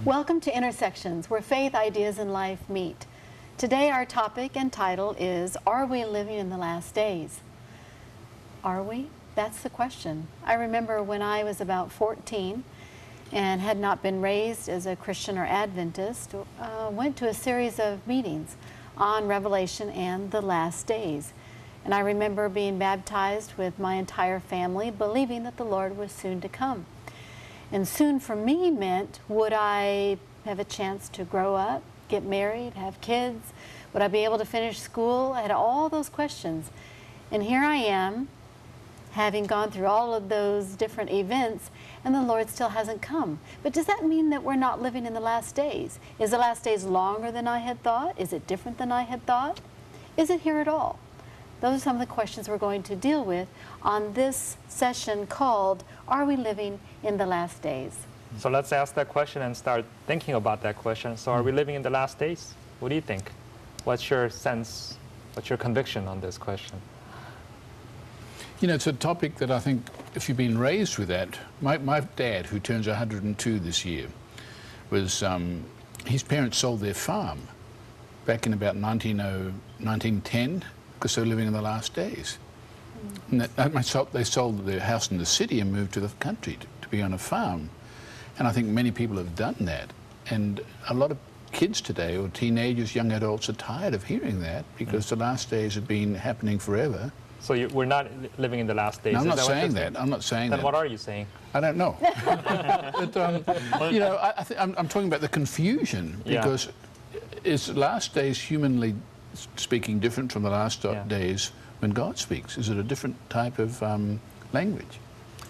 Welcome to Intersections, where faith, ideas, and life meet. Today our topic and title is, Are we living in the last days? Are we? That's the question. I remember when I was about 14 and had not been raised as a Christian or Adventist, went to a series of meetings on Revelation and the last days. And I remember being baptized with my entire family, believing that the Lord was soon to come. And soon for me meant, would I have a chance to grow up, get married, have kids? Would I be able to finish school? I had all those questions. And here I am, having gone through all of those different events, and the Lord still hasn't come. But does that mean that we're not living in the last days? Is the last days longer than I had thought? Is it different than I had thought? Is it here at all? Those are some of the questions we're going to deal with on this session called, Are we living in the last days? So let's ask that question and start thinking about that question. So are we living in the last days? What do you think? What's your sense, what's your conviction on this question? You know, it's a topic that I think, if you've been raised with that, my dad, who turns 102 this year, was, his parents sold their farm back in about 1910, because they were living in the last days. And they sold their house in the city and moved to the country to be on a farm. And I think many people have done that. And a lot of kids today, or teenagers, young adults, are tired of hearing that because the last days have been happening forever. So we're not living in the last days. No, I'm not saying that. I'm not saying that. Then what are you saying? I don't know. But, you know, I'm talking about the confusion, because is last days, humanly speaking, different from the last days when God speaks? Is it a different type of language?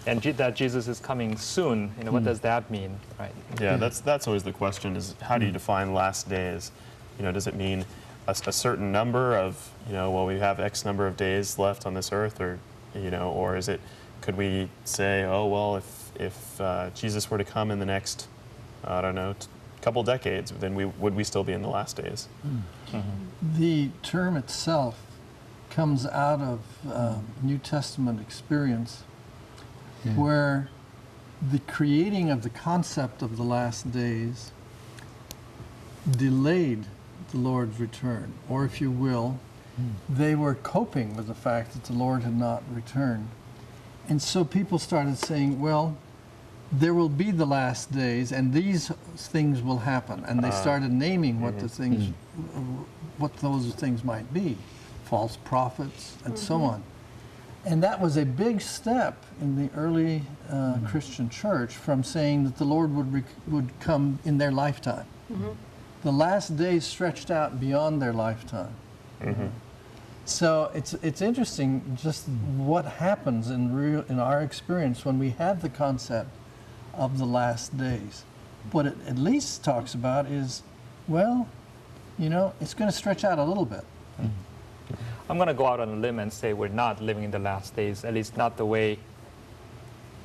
And that Jesus is coming soon, you know, what does that mean, right? Yeah, that's always the question, is how do you define last days? You know, does it mean a certain number of, you know, well, we have X number of days left on this earth, or, you know, or is it, could we say, oh, well, if Jesus were to come in the next, I don't know, couple decades, then would we still be in the last days? The term itself comes out of New Testament experience, where the creating of the concept of the last days delayed the Lord's return, or if you will, they were coping with the fact that the Lord had not returned. And so people started saying, well, there will be the last days, and these things will happen. And they started naming what the things, what those things might be, false prophets, and so on. And that was a big step in the early Christian church, from saying that the Lord would come in their lifetime. The last days stretched out beyond their lifetime. So it's interesting just what happens in our experience when we have the concept of the last days. What it at least talks about is, well, you know, it's going to stretch out a little bit. I'm going to go out on a limb and say we're not living in the last days, at least not the way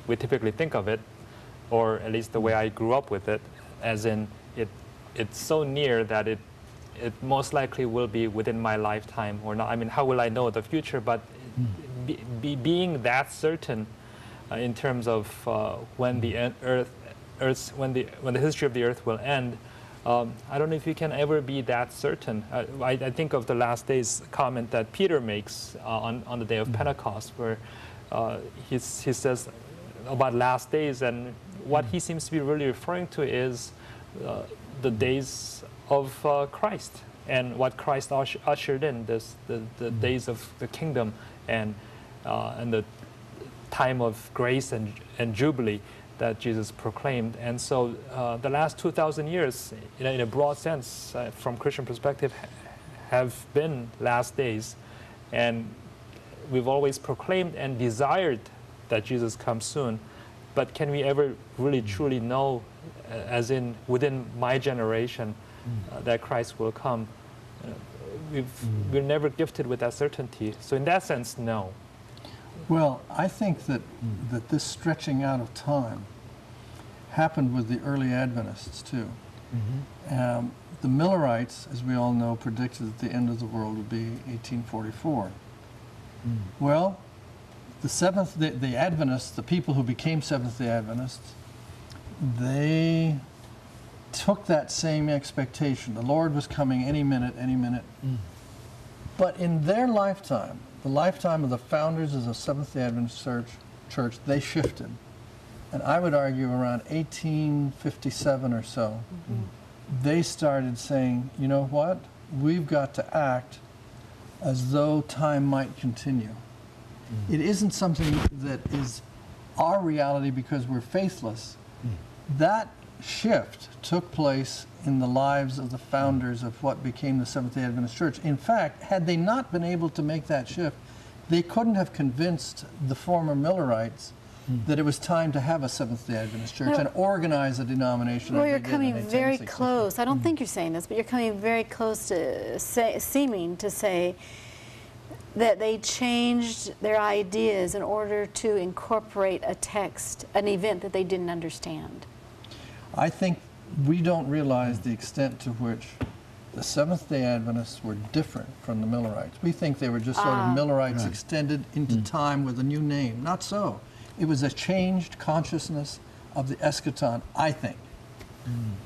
we typically think of it, or at least the way I grew up with it, as in it's so near that it most likely will be within my lifetime or not. I mean, how will I know the future? But being that certain in terms of when the when the history of the earth will end, I don't know if you can ever be that certain. I think of the last days comment that Peter makes on the day of Pentecost, where he says about last days, and what he seems to be really referring to is the days of Christ, and what Christ ushered in, the days of the kingdom, and the time of grace and jubilee that Jesus proclaimed. And so the last 2,000 years, in a broad sense, from Christian perspective, have been last days. And we've always proclaimed and desired that Jesus comes soon. But can we ever really truly know, as in within my generation, that Christ will come? We're never gifted with that certainty. So in that sense, no. Well, I think that this stretching out of time happened with the early Adventists too. The Millerites, as we all know, predicted that the end of the world would be 1844. Well, the Adventists, the people who became Seventh-day Adventists, they took that same expectation. The Lord was coming any minute, any minute. But in their lifetime, the lifetime of the founders of the Seventh-day Adventist Church, they shifted. And I would argue around 1857 or so, they started saying, you know what? We've got to act as though time might continue. It isn't something that is our reality because we're faithless. That shift took place in the lives of the founders of what became the Seventh-day Adventist Church. In fact, had they not been able to make that shift, they couldn't have convinced the former Millerites that it was time to have a Seventh-day Adventist Church and organize a denomination. Well, like you're they did coming in very 1863. close. I don't think you're saying this, but you're coming very close to seeming to say that they changed their ideas in order to incorporate a text, an event that they didn't understand. I think we don't realize the extent to which the Seventh-day Adventists were different from the Millerites. We think they were just sort of Millerites extended into time with a new name. Not so. It was a changed consciousness of the eschaton, I think.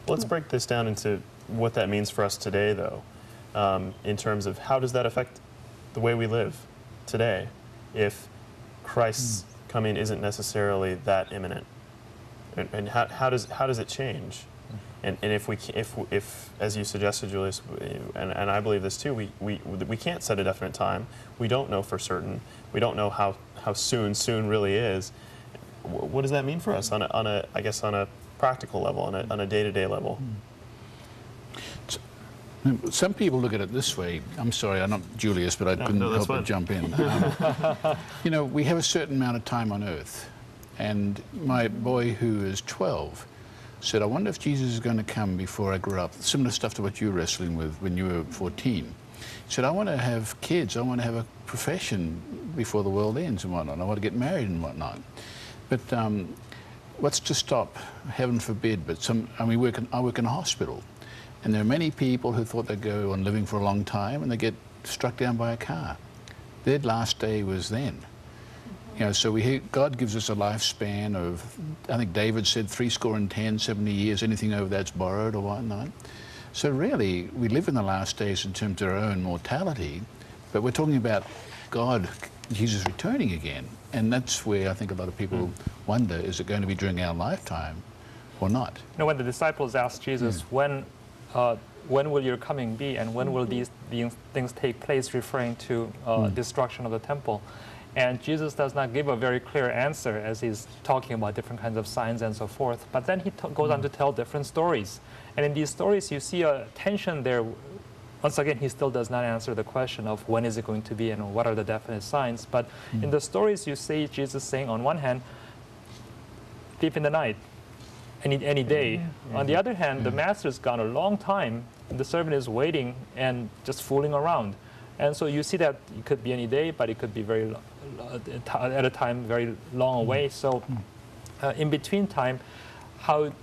Let's break this down into what that means for us today, though, in terms of how does that affect the way we live today if Christ's coming isn't necessarily that imminent? And how does it change? And if as you suggested, Julius, and I believe this too, we can't set a definite time. We don't know for certain. We don't know how soon really is. What does that mean for us on a practical level, on a day-to-day level? Some people look at it this way. I'm sorry, I'm not Julius, but I couldn't help but jump in. You know, we have a certain amount of time on earth. And my boy, who is 12, said, I wonder if Jesus is going to come before I grow up. Similar stuff to what you were wrestling with when you were 14. He said, I want to have kids. I want to have a profession before the world ends and whatnot. I want to get married and whatnot. But what's to stop? Heaven forbid. But I work in a hospital. And there are many people who thought they'd go on living for a long time and they get struck down by a car. Their last day was then. You know, so God gives us a lifespan of, I think David said 70 years, anything over that's borrowed or whatnot. So really, we live in the last days in terms of our own mortality, but we're talking about God, Jesus returning again. And that's where I think a lot of people wonder, is it going to be during our lifetime or not? You know, when the disciples asked Jesus, when will your coming be and when will these things take place, referring to destruction of the temple? And Jesus does not give a very clear answer as he's talking about different kinds of signs and so forth. But then he goes on to tell different stories. And in these stories, you see a tension there. Once again, he still does not answer the question of when is it going to be and what are the definite signs. But in the stories, you see Jesus saying, on one hand, thief in the night, any day. On the other hand, the master's gone a long time, and the servant is waiting and just fooling around. And so you see that it could be any day, but it could be at a time very long away. So in between time, how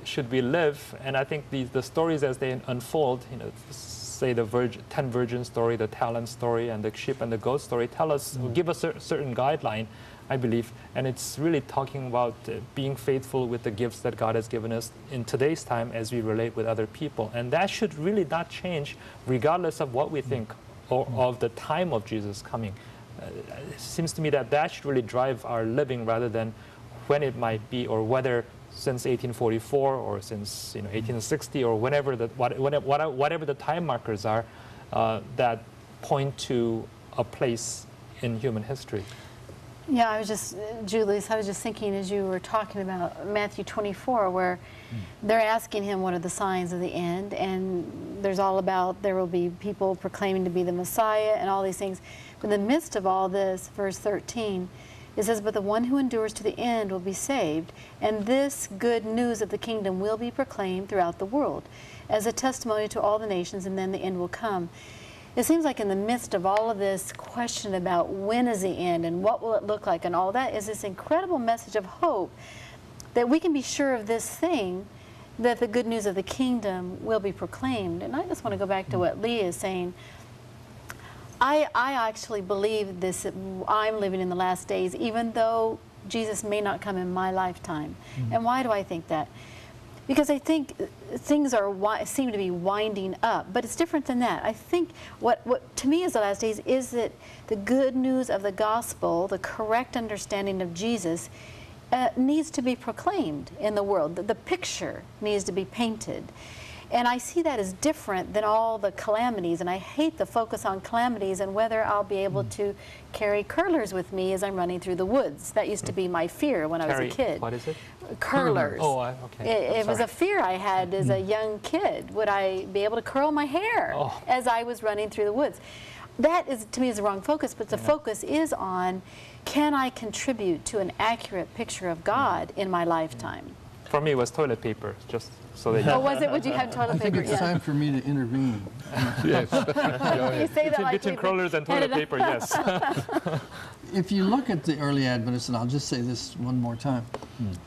should we live? And I think the stories as they unfold, you know, say the 10 virgin story, the talent story, and the sheep and the goat story, tell us, give us a certain guideline, I believe. And it's really talking about being faithful with the gifts that God has given us in today's time as we relate with other people. And that should really not change regardless of what we think or of the time of Jesus coming. It seems to me that should really drive our living rather than when it might be, or whether since 1844 or since 1860 or whatever the time markers are that point to a place in human history. Yeah, Julius, I was just thinking as you were talking about Matthew 24, where they're asking him what are the signs of the end, and there's all about there will be people proclaiming to be the Messiah and all these things. But in the midst of all this, verse 13, it says, but the one who endures to the end will be saved, and this good news of the kingdom will be proclaimed throughout the world as a testimony to all the nations, and then the end will come. It seems like in the midst of all of this question about when is the end and what will it look like and all that is this incredible message of hope that we can be sure of this thing, that the good news of the kingdom will be proclaimed. And I just want to go back to what Lee is saying. I actually believe this, I'm living in the last days, even though Jesus may not come in my lifetime. And why do I think that? because I think things seem to be winding up, but it's different than that. I think what to me is the last days is that the good news of the gospel, the correct understanding of Jesus, needs to be proclaimed in the world. The picture needs to be painted. And I see that as different than all the calamities, and I hate the focus on calamities and whether I'll be able to carry curlers with me as I'm running through the woods. That used to be my fear when I was a kid. What is it? Curlers. Oh, okay. It was a fear I had as a young kid. Would I be able to curl my hair as I was running through the woods? That is, to me, is the wrong focus, but the focus is on, can I contribute to an accurate picture of God in my lifetime? For me, it was toilet paper, just so that you Oh, was it? Would you have toilet I think paper? it's time for me to intervene. Yes. You say that like between we've curlers and toilet paper, yes. If you look at the early Adventists, and I'll just say this one more time,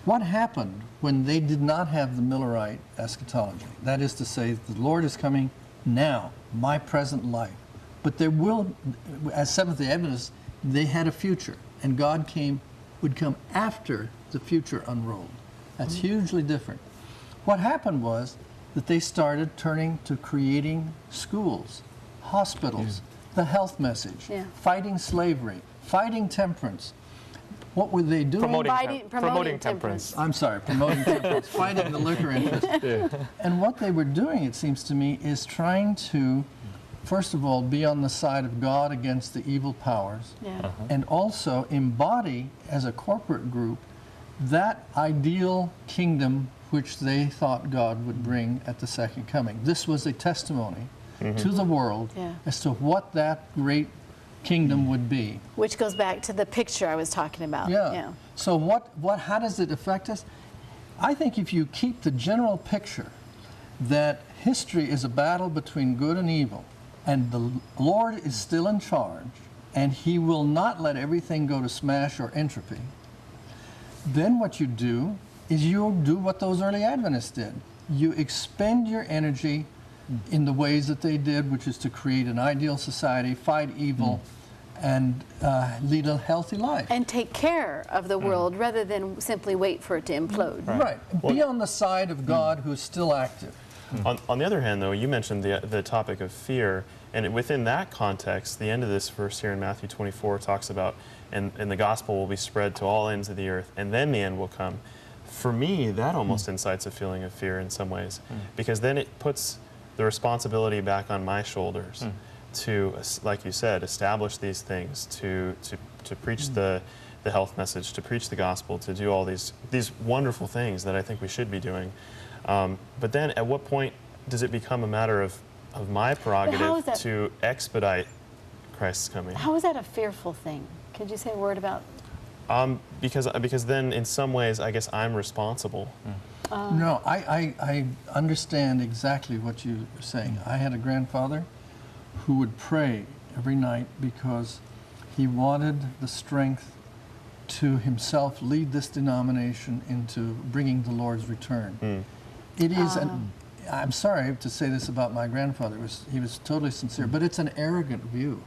what happened when they did not have the Millerite eschatology? That is to say, the Lord is coming now, my present life. But there will, as Seventh-day Adventists, they had a future, and God would come after the future unrolled. That's hugely different. What happened was that they started turning to creating schools, hospitals, the health message, fighting slavery, fighting temperance. What were they doing? Promoting temperance. I'm sorry, promoting temperance, fighting the liquor interest. And what they were doing, it seems to me, is trying to, first of all, be on the side of God against the evil powers, and also embody, as a corporate group, that ideal kingdom which they thought God would bring at the second coming. This was a testimony to the world as to what that great kingdom would be. Which goes back to the picture I was talking about. Yeah. So how does it affect us? I think if you keep the general picture that history is a battle between good and evil, and the Lord is still in charge, and He will not let everything go to smash or entropy, then what you do is you do what those early Adventists did. You expend your energy in the ways that they did, which is to create an ideal society, fight evil, and lead a healthy life. And take care of the world rather than simply wait for it to implode. Right. Be on the side of God who's still active. On the other hand, though, you mentioned the topic of fear, and within that context, the end of this verse here in Matthew 24 talks about, and the gospel will be spread to all ends of the earth, and then the end will come. For me, that almost incites a feeling of fear in some ways, because then it puts the responsibility back on my shoulders to, like you said, establish these things, to preach the health message, to preach the gospel, to do all these wonderful things that I think we should be doing. But then at what point does it become a matter of my prerogative to expedite Christ's coming? How is that a fearful thing? Could you say a word about? Because then in some ways I guess I'm responsible. No, I understand exactly what you're saying. I had a grandfather who would pray every night because he wanted the strength to himself lead this denomination into bringing the Lord's return. It is I'm sorry to say this about my grandfather, he was totally sincere, but it's an arrogant view.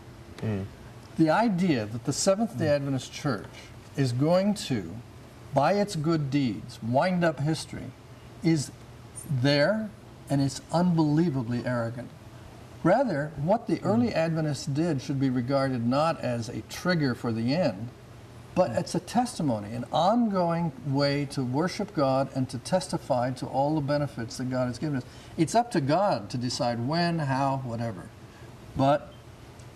The idea that the Seventh-day Adventist Church is going to, by its good deeds, wind up history is there, and it's unbelievably arrogant. Rather, what the early Adventists did should be regarded not as a trigger for the end, but it's a testimony, an ongoing way to worship God and to testify to all the benefits that God has given us. It's up to God to decide when, how, whatever. But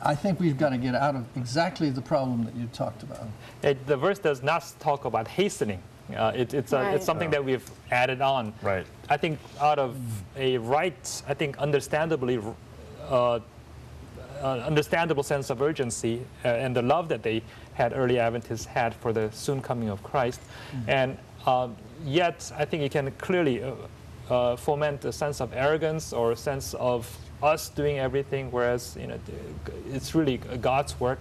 I think we've got to get out of exactly the problem that you talked about. The verse does not talk about hastening. It's something that we've added on. Right. I think out of a understandable sense of urgency and the love that they early Adventists had for the soon coming of Christ. And yet, I think it can clearly foment a sense of arrogance or a sense of us doing everything, whereas it's really God's work.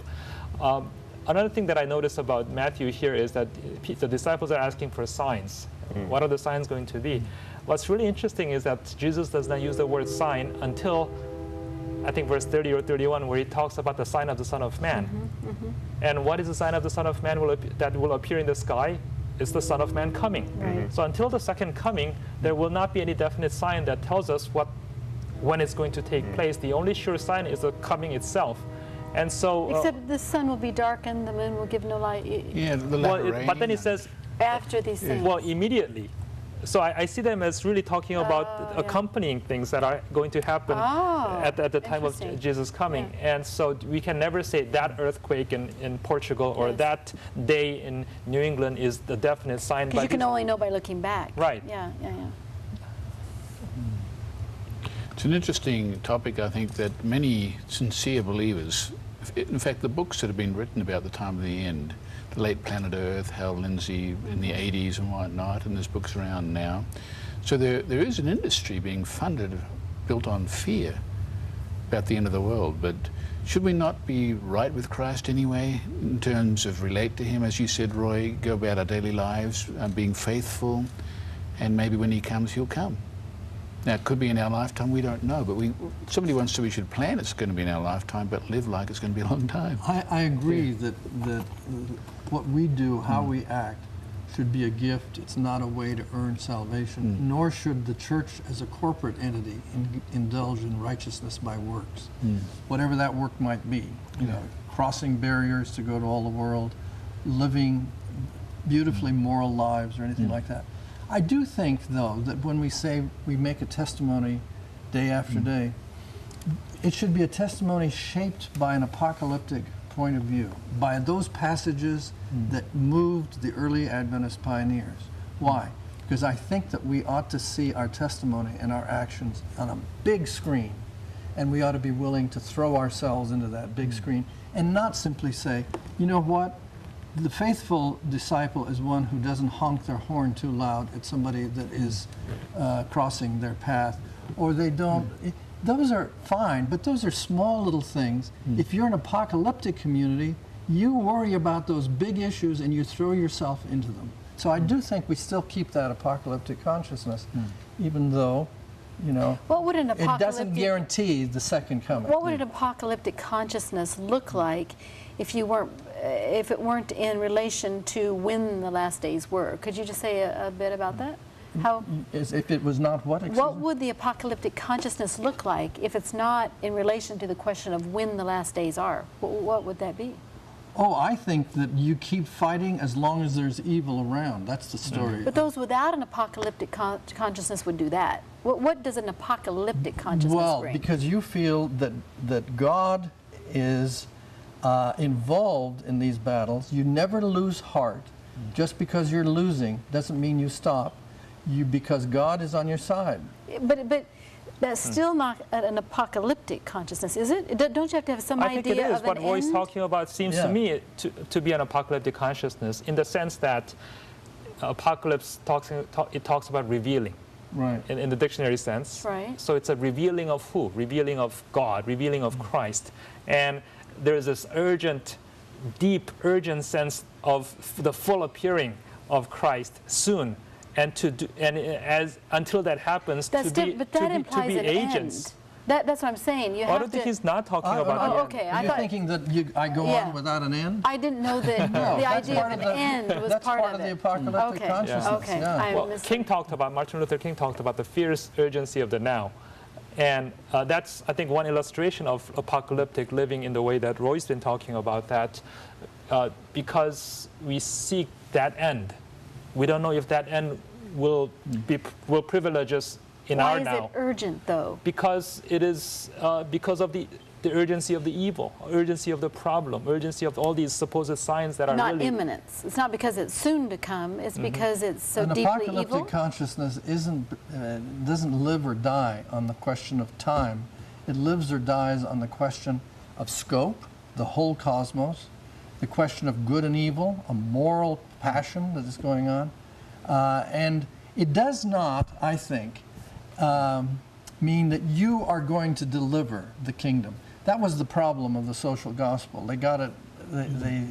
Another thing that I notice about Matthew here is that the disciples are asking for signs. What are the signs going to be? What's really interesting is that Jesus does not use the word sign until I think verse 30 or 31, where he talks about the sign of the Son of Man. And what is the sign of the Son of Man that will appear in the sky? is the Son of Man coming? Right. So until the second coming, there will not be any definite sign that tells us when it's going to take place. The only sure sign is the coming itself. And so, Except the sun will be darkened, the moon will give no light. Yeah, the well, latter rain. but then it says, After these things. well, immediately. So I see them as really talking about yeah. accompanying things that are going to happen Oh, at the time of interesting. Jesus coming. And so we can never say that earthquake in Portugal or Yes. that day in New England is the definite sign. Because you can these- only know by looking back. Right. Yeah, yeah, yeah. It's an interesting topic, I think, that many sincere believers, in fact, the books that have been written about the time of the end, The Late Planet Earth, Hal Lindsey in the 80s and whatnot, and there's books around now. So there is an industry being funded, built on fear about the end of the world. But should we not be right with Christ anyway, in terms of relate to him, as you said, Roy, go about our daily lives, being faithful, and maybe when he comes, he'll come. Now, it could be in our lifetime, we don't know, but somebody once said we should plan it's going to be in our lifetime, but live like it's going to be a long time. I agree that what we do, how we act, should be a gift. It's not a way to earn salvation, nor should the church as a corporate entity indulge in righteousness by works, whatever that work might be. You know, crossing barriers to go to all the world, living beautifully moral lives or anything like that. I do think, though, that when we say we make a testimony day after day, it should be a testimony shaped by an apocalyptic point of view, by those passages that moved the early Adventist pioneers. Why? Because I think that we ought to see our testimony and our actions on a big screen, and we ought to be willing to throw ourselves into that big screen and not simply say, you know what? The faithful disciple is one who doesn't honk their horn too loud at somebody that is crossing their path, or they don't. Those are fine, but those are small little things. If you're an apocalyptic community, you worry about those big issues and you throw yourself into them. So I do think we still keep that apocalyptic consciousness, even though, you know, What would an it doesn't apocalyptic guarantee the second coming. What would an apocalyptic consciousness look like if it weren't in relation to when the last days were? Could you just say a bit about that? How? As if it was not what? Excuse What me? would the apocalyptic consciousness look like if it's not in relation to the question of when the last days are? What would that be? Oh, I think that you keep fighting as long as there's evil around. That's the story. But those without an apocalyptic consciousness would do that. What does an apocalyptic consciousness Well, bring? because you feel that God is involved in these battles. You never lose heart. Just because you're losing doesn't mean you stop. Because God is on your side. But that's still not an apocalyptic consciousness, is it? Don't you have to have some I idea think it is. of What an Roy's end? talking about seems to me to be an apocalyptic consciousness in the sense that apocalypse talks about revealing. Right. In the dictionary sense. Right. So it's a revealing of who? Revealing of God, revealing of Christ. And there's this deep, urgent sense of the full appearing of Christ soon. And until that happens, But that implies to be an agents. end. That's what I'm saying. You I have don't think to. he's not talking Oh, about oh, the okay. end. I You're thought- thinking that I go Yeah. on without an end? I didn't know that No, the that's idea part of of an the- end was That's part of the it. apocalyptic Okay. consciousness. Okay. Yeah. I Well, missed Martin Luther King talked about the fierce urgency of the now. And that's, I think, one illustration of apocalyptic living in the way that Roy's been talking about that, because we seek that end. We don't know if that end will privilege us in Why our is now. it urgent, though? Because it is because of the urgency of the evil, urgency of the problem, urgency of all these supposed signs that are Not really imminence. It's not because it's soon to come. It's because it's so An deeply apocalyptic evil. consciousness doesn't live or die on the question of time. It lives or dies on the question of scope, the whole cosmos, the question of good and evil, a moral passion that is going on. And it does not, I think, mean that you are going to deliver the kingdom. That was the problem of the social gospel. They got it, they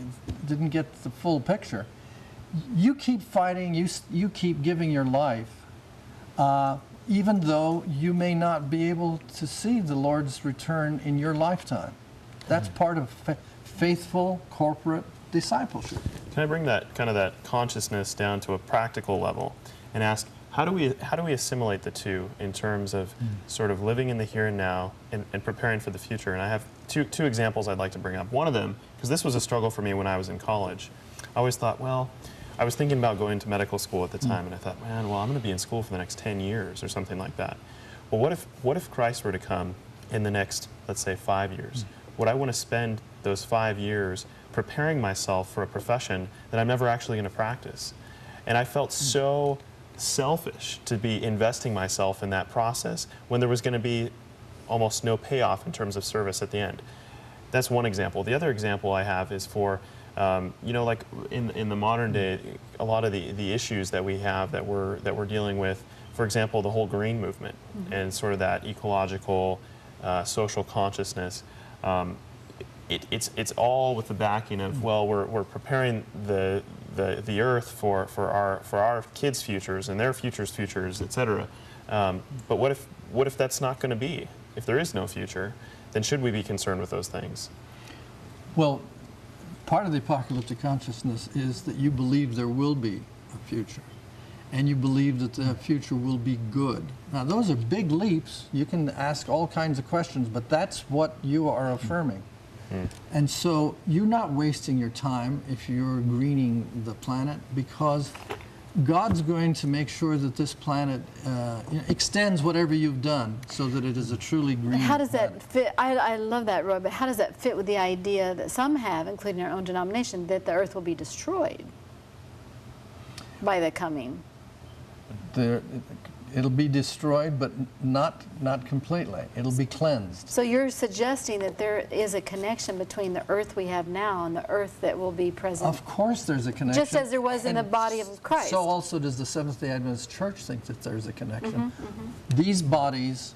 didn't get the full picture. You keep fighting, you keep giving your life, even though you may not be able to see the Lord's return in your lifetime. That's part of faithful corporate discipleship. can I bring that kind of that consciousness down to a practical level and ask, how do we assimilate the two in terms of sort of living in the here and now and preparing for the future? And I have two examples I'd like to bring up. One of them, because this was a struggle for me when I was in college, I always thought, well, I was thinking about going to medical school at the time, and I thought, man, well, I'm going to be in school for the next 10 years or something like that. Well, what if Christ were to come in the next, let's say, 5 years? Would I want to spend those 5 years preparing myself for a profession that I'm never actually going to practice? And I felt so selfish to be investing myself in that process when there was going to be almost no payoff in terms of service at the end. That's one example. The other example I have is for, you know, like in the modern day, a lot of the issues that we have that we're dealing with, for example, the whole green movement and sort of that ecological, social consciousness. It's all with the backing of, well, we're preparing the earth for our kids' futures and their futures, etc. But what if that's not going to be? If there is no future, then should we be concerned with those things? Well, part of the apocalyptic consciousness is that you believe there will be a future, and you believe that the future will be good. Now, those are big leaps. You can ask all kinds of questions, but that's what you are affirming. And so you're not wasting your time if you're greening the planet, because God's going to make sure that this planet extends whatever you've done so that it is a truly green How does planet. that fit? I love that, Roy, but how does that fit with the idea that some have, including our own denomination, that the earth will be destroyed by the coming? It'll be destroyed, but not completely. It'll be cleansed. So you're suggesting that there is a connection between the earth we have now and the earth that will be present? Of course there's a connection. Just as there was in the body of Christ. So also does the Seventh-day Adventist Church think that there's a connection. These bodies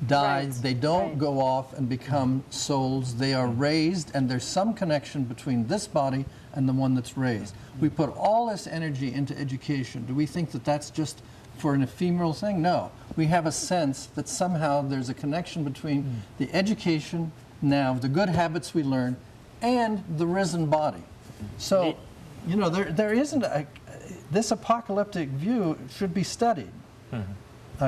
die, Right, they don't right. go off and become souls. They are raised, and there's some connection between this body and the one that's raised. We put all this energy into education. Do we think that that's just for an ephemeral thing? No. We have a sense that somehow there's a connection between the education now, the good habits we learn, and the risen body. So, you know, there isn't this apocalyptic view should be studied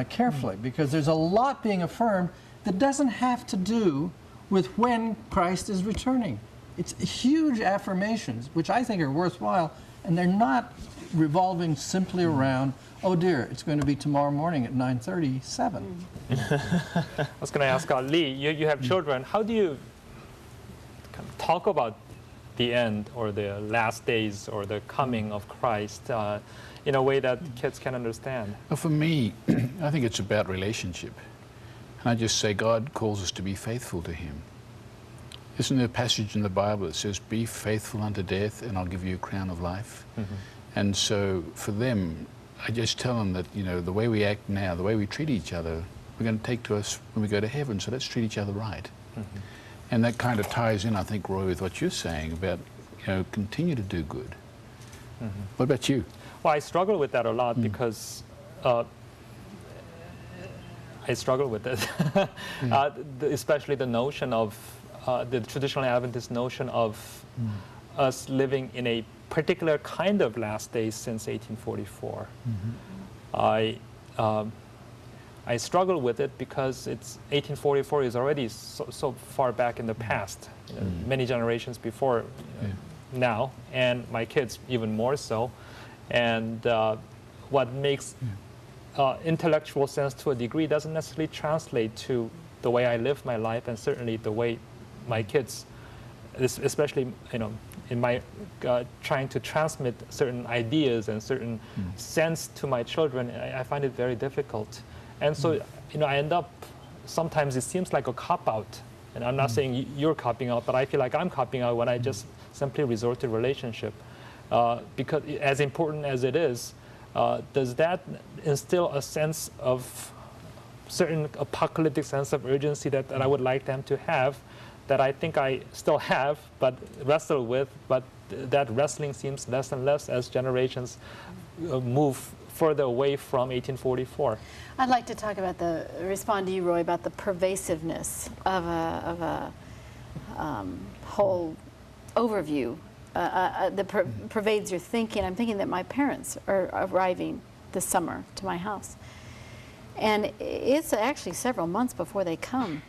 carefully, because there's a lot being affirmed that doesn't have to do with when Christ is returning. It's huge affirmations, which I think are worthwhile, and they're not revolving simply around, oh dear, it's going to be tomorrow morning at 9:37. I was going to ask Lee, you have children. How do you kind of talk about the end or the last days or the coming of Christ in a way that kids can understand? Well, for me, I think it's about relationship. And I just say God calls us to be faithful to him. Isn't there a passage in the Bible that says, be faithful unto death and I'll give you a crown of life? And so for them, I just tell them that, you know, the way we act now, the way we treat each other, we're going to take to us when we go to heaven, so let's treat each other right. And that kind of ties in, I think, Roy, with what you're saying about, you know, continue to do good. What about you? Well, I struggle with that a lot because I struggle with it, especially the notion of the traditional Adventist notion of us living in a particular kind of last days since 1844. I struggle with it because it's 1844 is already so far back in the past, you know, many generations before now, and my kids even more so. And what makes intellectual sense to a degree doesn't necessarily translate to the way I live my life, and certainly the way my kids, especially, you know, in my trying to transmit certain ideas and certain sense to my children, I find it very difficult. And so, you know, I end up, sometimes it seems like a cop-out. And I'm not saying you're copying out, but I feel like I'm copying out when I just simply resort to relationship. Because as important as it is, does that instill a sense of certain apocalyptic sense of urgency that I would like them to have, that I think I still have, but wrestle with, but that wrestling seems less and less as generations move further away from 1844. I'd like to talk about respond to you, Roy, about the pervasiveness of a whole overview pervades your thinking. I'm thinking that my parents are arriving this summer to my house. And it's actually several months before they come.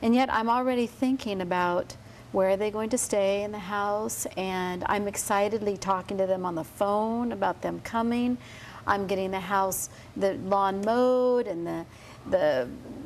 And yet I'm already thinking about where are they going to stay in the house, and I'm excitedly talking to them on the phone about them coming. I'm getting the house, the lawn mowed, and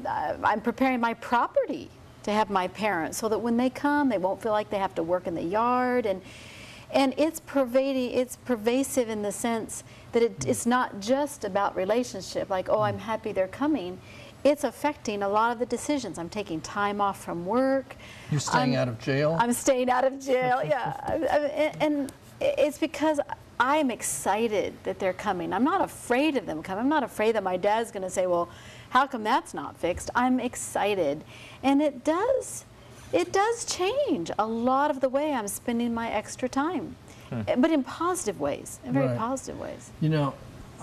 I'm preparing my property to have my parents so that when they come, they won't feel like they have to work in the yard. And it's pervading, it's pervasive in the sense that it's not just about relationship, like, oh, I'm happy they're coming. It's affecting a lot of the decisions. I'm taking time off from work. You're staying out of jail? I'm staying out of jail, yeah. And it's because I'm excited that they're coming. I'm not afraid of them coming. I'm not afraid that my dad's going to say, well, how come that's not fixed? I'm excited. And it does change a lot of the way I'm spending my extra time, but in positive ways, in very positive ways. You know,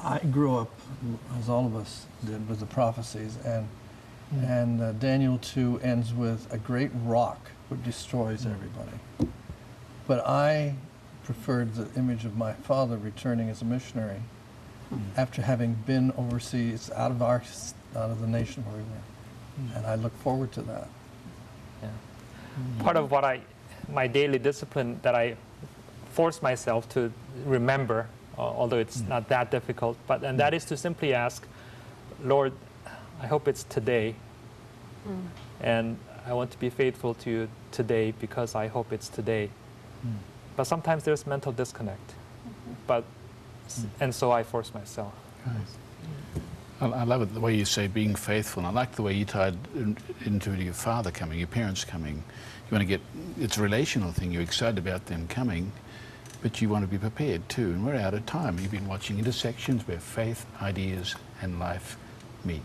I grew up, as all of us did, with the prophecies, and Daniel 2 ends with a great rock which destroys everybody. But I preferred the image of my father returning as a missionary after having been overseas, out of the nation where we were. And I look forward to that. Yeah. Part of what my daily discipline that I force myself to remember, although it's not that difficult, and that is to simply ask, Lord, I hope it's today, and I want to be faithful to you today because I hope it's today. But sometimes there's mental disconnect, and so I force myself. I love it, the way you say being faithful. And I like the way you tied into your father coming, your parents coming. You want to get, it's a relational thing. You're excited about them coming, but you want to be prepared too. And we're out of time. You've been watching Intersections, where faith, ideas, and life meet.